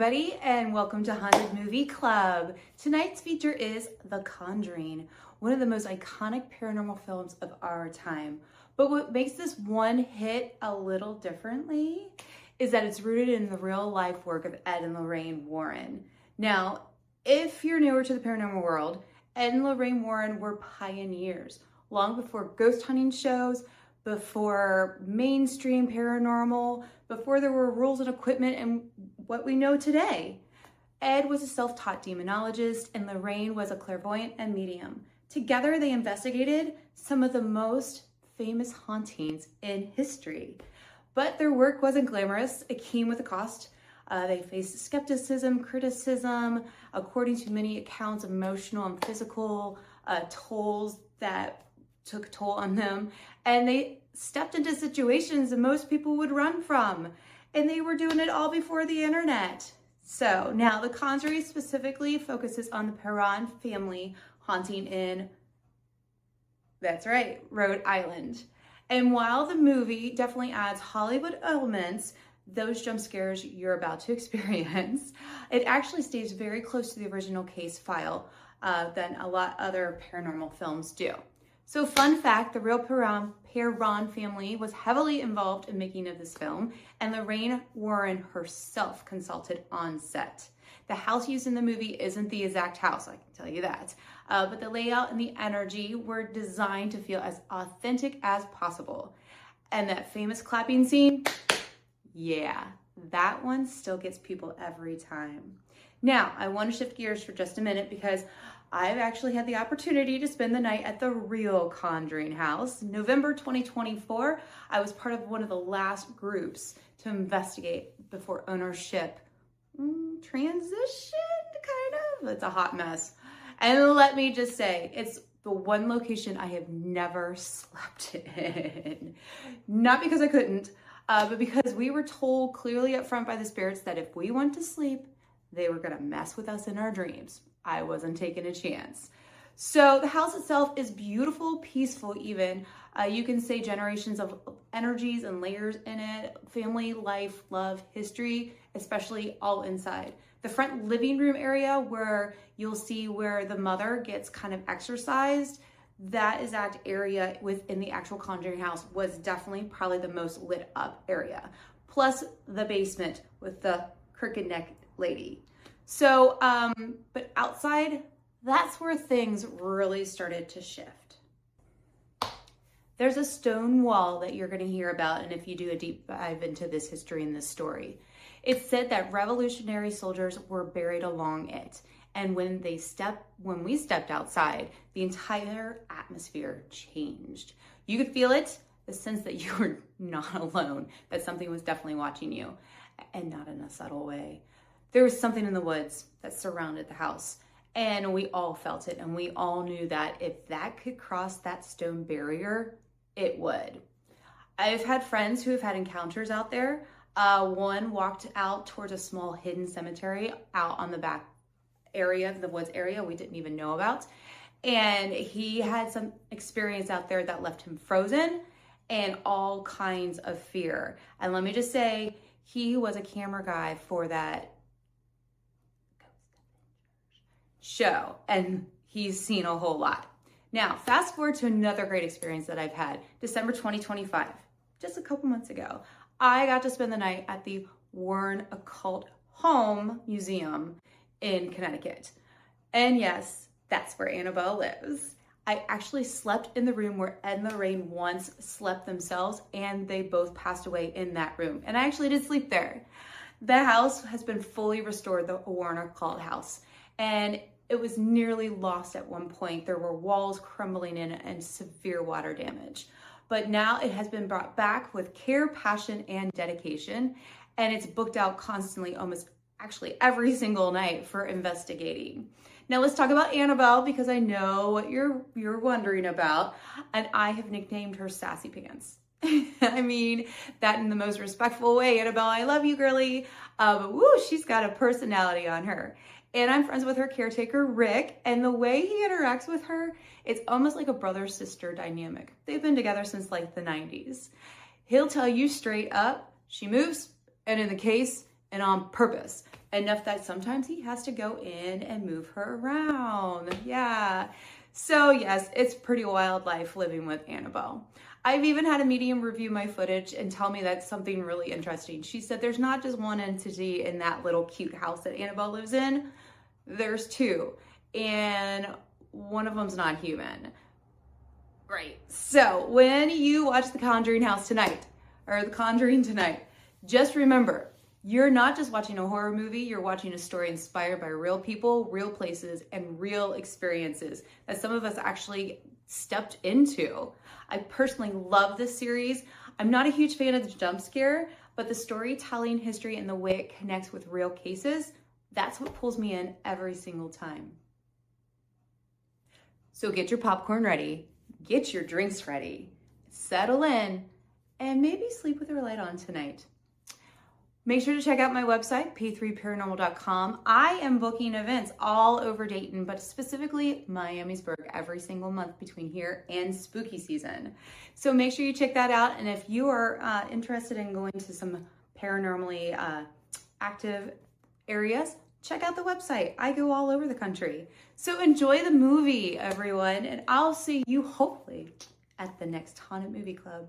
everybody, and welcome to Haunted Movie Club. Tonight's feature is The Conjuring, one of the most iconic paranormal films of our time. But what makes this one hit a little differently is that it's rooted in the real life work of Ed and Lorraine Warren. Now, if you're newer to the paranormal world, Ed and Lorraine Warren were pioneers long before ghost hunting shows, before mainstream paranormal, before there were rules and equipment and what we know today. Ed was a self-taught demonologist and Lorraine was a clairvoyant and medium. Together, they investigated some of the most famous hauntings in history. But their work wasn't glamorous. It came with a cost. They faced skepticism, criticism, according to many accounts, emotional and physical tolls that took a toll on them. And they stepped into situations that most people would run from. And they were doing it all before the internet. So now The Conjuring specifically focuses on the Perron family haunting in, that's right, Rhode Island. And while the movie definitely adds Hollywood elements, those jump scares you're about to experience, it actually stays very close to the original case file than a lot other paranormal films do. So fun fact, the real Perron family was heavily involved in making of this film, and Lorraine Warren herself consulted on set. The house used in the movie isn't the exact house, I can tell you that. But the layout and the energy were designed to feel as authentic as possible. And that famous clapping scene, yeah, that one still gets people every time. Now, I want to shift gears for just a minute because I've actually had the opportunity to spend the night at the real Conjuring house. November 2024, I was part of one of the last groups to investigate before ownership transitioned, kind of. It's a hot mess. And let me just say, it's the one location I have never slept in. Not because I couldn't, but because we were told clearly up front by the spirits that if we went to sleep, they were gonna mess with us in our dreams. I wasn't taking a chance. So the house itself is beautiful, peaceful even. You can say generations of energies and layers in it, family, life, love, history, especially all inside. The front living room area where you'll see where the mother gets kind of exorcised, that exact area within the actual Conjuring house was definitely probably the most lit up area. Plus the basement with the crooked neck lady. So, but outside, that's where things really started to shift. There's a stone wall that you're going to hear about, and if you do a deep dive into this history and this story, it's said that Revolutionary soldiers were buried along it. And when we stepped outside, the entire atmosphere changed. You could feel it, the sense that you were not alone, that something was definitely watching you, and not in a subtle way. There was something in the woods that surrounded the house, and we all felt it, and we all knew that if that could cross that stone barrier, it would. I've had friends who have had encounters out there. One walked out towards a small hidden cemetery out on the back area of the woods area we didn't even know about, and he had some experience out there that left him frozen and all kinds of fear. And let me just say, he was a camera guy for that show, and he's seen a whole lot. Now, fast forward to another great experience that I've had. December 2025, just a couple months ago, I got to spend the night at the Warren Occult Home Museum in Connecticut. And yes, that's where Annabelle lives. I actually slept in the room where Ed and Lorraine once slept themselves, and they both passed away in that room. And I actually did sleep there. The house has been fully restored, the Warren Occult house. And it was nearly lost at one point. There were walls crumbling in and severe water damage. But now it has been brought back with care, passion, and dedication. And it's booked out constantly, almost actually every single night for investigating. Now let's talk about Annabelle, because I know what you're wondering about. And I have nicknamed her Sassy Pants. I mean that in the most respectful way. Annabelle, I love you, girly. But woo, she's got a personality on her. And I'm friends with her caretaker, Rick, and the way he interacts with her, it's almost like a brother-sister dynamic. They've been together since like the 90s. He'll tell you straight up, she moves, and in the case, and on purpose. Enough that sometimes he has to go in and move her around. Yeah. So yes, it's pretty wild life living with Annabelle. I've even had a medium review my footage and tell me that's something really interesting. She said there's not just one entity in that little cute house that Annabelle lives in. There's two, and one of them's not human. Right. So when you watch The Conjuring House tonight, or The Conjuring tonight, just remember, you're not just watching a horror movie, you're watching a story inspired by real people, real places, and real experiences that some of us actually stepped into. I personally love this series. I'm not a huge fan of the jump scare, but the storytelling, history, and the way it connects with real cases, that's what pulls me in every single time. So get your popcorn ready, get your drinks ready, settle in, and maybe sleep with your light on tonight. Make sure to check out my website, p3paranormal.com. I am booking events all over Dayton, but specifically Miamisburg every single month between here and spooky season. So make sure you check that out. And if you are interested in going to some paranormally active areas, check out the website. I go all over the country. So enjoy the movie, everyone, and I'll see you hopefully at the next Haunted Movie Club.